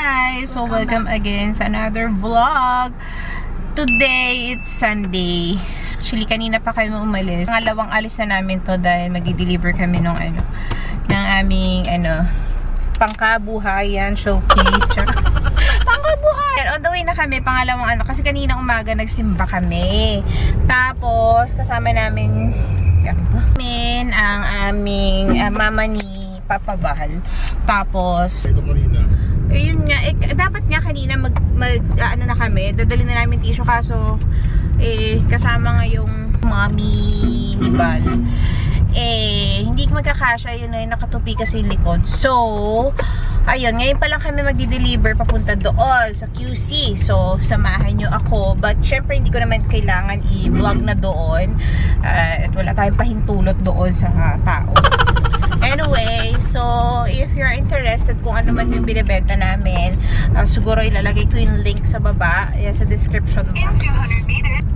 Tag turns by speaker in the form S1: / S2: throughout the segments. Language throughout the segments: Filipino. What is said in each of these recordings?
S1: guys! So welcome again sa another vlog. Today, it's Sunday. Actually, kanina pa kayo umalis. Pangalawang alis na namin to dahil mag-deliver kami ng aming pangkabuhayan showcase. Pangkabuhayan! On the way na kami, pangalawang kasi kanina umaga nagsimba kami. Tapos, kasama namin ang aming mama ni Papa Bahal. Tapos, yun nga, dapat nga kanina na kami, dadali na namin tissue kaso kasama nga yung mommy ni Bal. Hindi magkakasya, yun na nakatupi kasi likod. So, ayun, ngayon pa lang kami magdi-deliver papunta doon sa QC. So, samahan nyo ako. But, syempre, hindi ko naman kailangan i-vlog na doon. At wala tayong pahintulot doon sa tao. Anyway, so, if you're interested kung ano man yung binibenta namin, siguro ilalagay ko yung link sa baba, sa description box.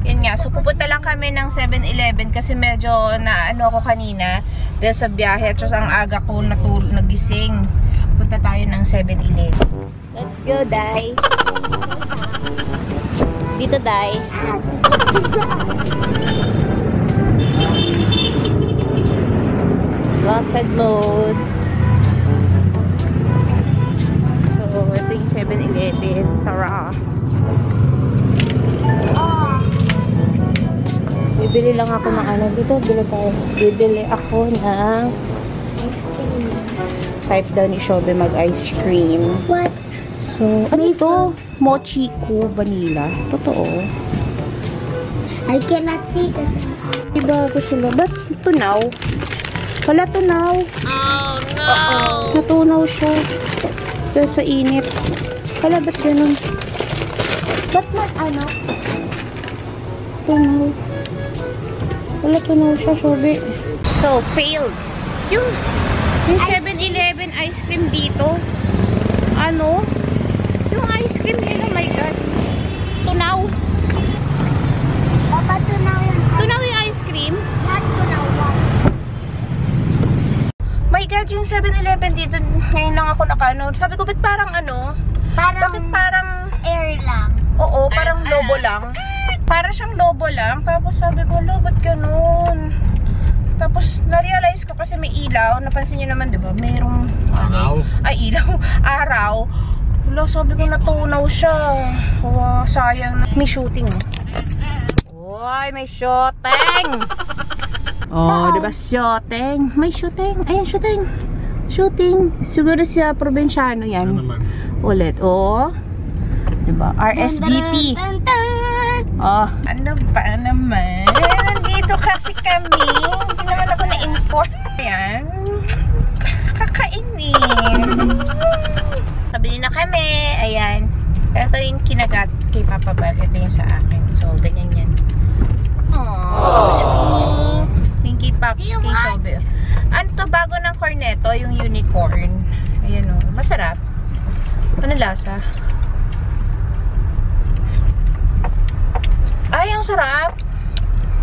S1: Yun nga, so pupunta lang kami ng 7-Eleven kasi medyo ako kanina dahil sa biyahe at ang aga ko nagising. Punta tayo ng 7-Eleven. Let's go, Day. Dito, Day. Locked mode. So, ito yung 7-Eleven. Tara. Bibili lang ako ng dito. Bibili ako ng ice cream. Type daw ni Shobe mag-ice cream.
S2: What?
S1: So, ano ito? Mochi ko vanilla. Totoo.
S2: I cannot see this.
S1: Diba ako sila? Ba't tunaw? Wala tunaw.
S2: Oh no!
S1: Natunaw siya. Dahil sa init. Wala, ba't ganun?
S2: Ba't
S1: Tunaw. Wala tunaw siya, Shobe. So, failed. Yung 7-Eleven ice cream dito. Yung ice cream nila, my God. Tunaw.
S2: Papa, tunaw yan.
S1: Tunaw yung ice cream?
S2: Not tunaw.
S1: My God, yung 7-Eleven dito, ngayon lang ako Sabi ko, ba't parang bakit parang
S2: air lang?
S1: Oo, parang lobo lang. Para siyang lobo lang. Tapos sabi ko, ba't ganun? Tapos, na-realize ko kasi may ilaw. Napansin niyo naman, di ba? Mayroong araw. Araw. Wala, sabi ko, natunaw siya. Sayang. May shooting. Uy, may shooting! Oh, diba? Shooting. May shooting. Ayan, shooting. Shooting. Siguro siya probinsyano yan.
S3: Ano naman?
S1: Ulit. Oh. Diba? RSVP. Oh, ano ba naman? Nandito kasi kami. Hindi naman ako na-inform. Ayan. Kakainin. Kabili na kami. Ayan. Ito yung kinagat kay Papa Bal. Ito yung sa akin. So, ganyan yan. Aww, sweet. Thank you, Papa. Kay Sobe. Ano to, bago ng cornetto, yung unicorn. Ayan o. Masarap. Ano lasa? Ay, ang sarap.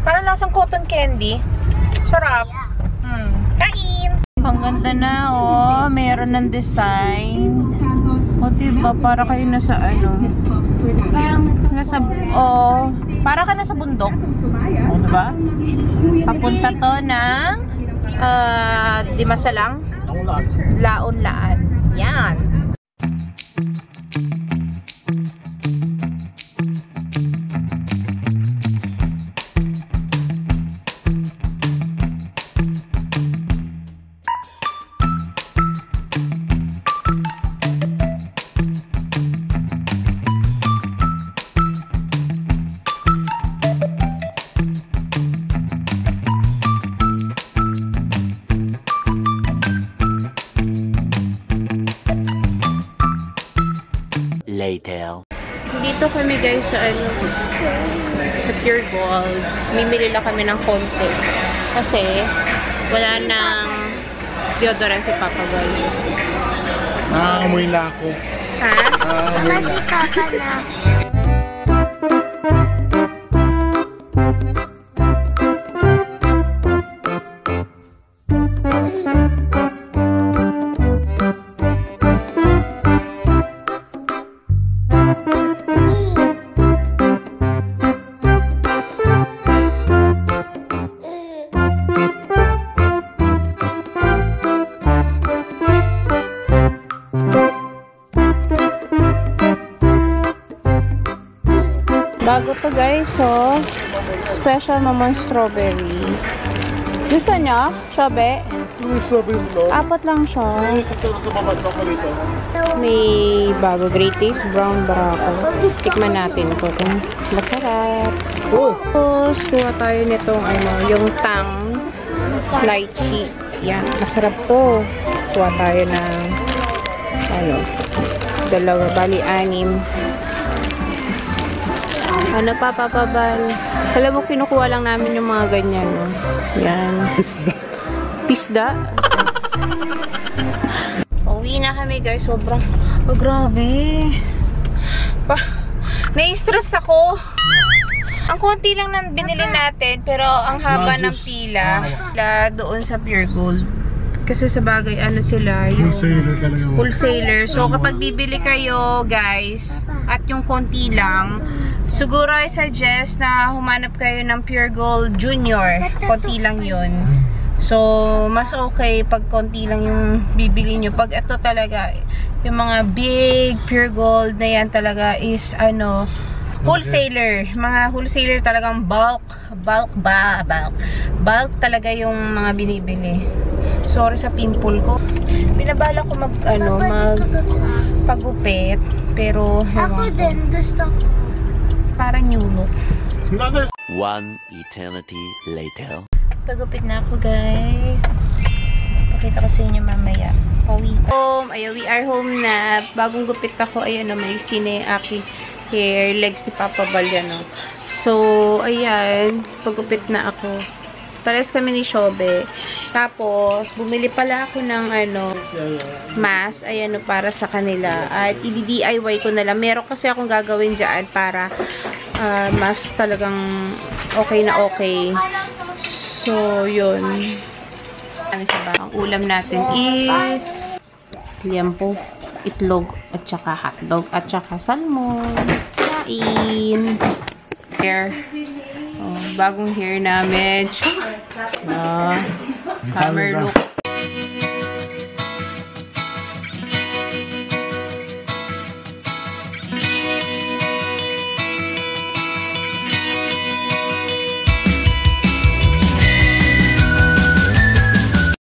S1: Parang lasang cotton candy. Sarap. Kain! Ang ganda na, oh. Meron ng design. O, diba? Para kayo nasa para ka nasa bundok. O, diba? Papunta to ng Dimasalang Laon-Laan. Yan. Dito kami guys sa Pure Gold. Mimili lang kami ng konti. Kasi wala nang deodorant si Papa Bal.
S3: Amoy na ako.
S1: Ha?
S2: Kasi Papa na.
S1: to guys. So, special mamon strawberry. Gusto nyo? Sobe?
S3: Yung strawberries lo.
S1: Apat lang siya.
S3: Sa baba ko dito.
S1: May bago. Great Taste Brown Barako. Tikman natin ito kung masarap.
S3: Oh!
S1: Tapos, kuha tayo nitong ano, yung tang lychee. Yan, masarap to. Kuha tayo ng ano, dalawa, bali, 6. Ano pa, papabal? Alam mo, kinukuha lang namin yung mga ganyan, no? Yan.
S3: Isda.
S1: Pisda. Pauwi na kami, guys. Sobrang, oh, grabe. Nai-stress ako. Ang konti lang nang binili natin, pero ang haba ng pila doon sa Pure Gold. Kasi sa bagay, ano sila, yung
S3: Wholesaler talaga.
S1: wholesaler. So, kapag bibili kayo, guys, at yung konti lang, siguro I suggest na humanap kayo ng Pure Gold Junior. Konti lang yun. So, mas okay pag konti lang yung bibili nyo. Pag ito talaga, yung mga big Pure Gold na yan talaga is, ano, wholesaler. Mga wholesaler talagang bulk talaga yung mga binibili. Sorry sa pimple ko. Binabala ko pagupit, pero
S2: Ako din, gusto ko.
S1: parang new look.
S4: One eternity later.
S1: Pagupit na ako, guys. Pakita ko sa inyo mamaya. Pauwi. We are home na. Bagong gupit ako. Ayan o, may sine aking hair, legs ni Papa Bal yan o. So, ayan. Pagupit na ako. Pares kami ni Shobe. Tapos, bumili pala ako ng mask. Ayan o, para sa kanila. At i-DIY ko na lang. Meron kasi akong gagawin dyan para mas talagang okay na okay. So, yun. Ang ulam natin is liempo, itlog, at saka hotdog, at saka salmon. Kain. Hair. Oh, bagong hair namin. Hammer look.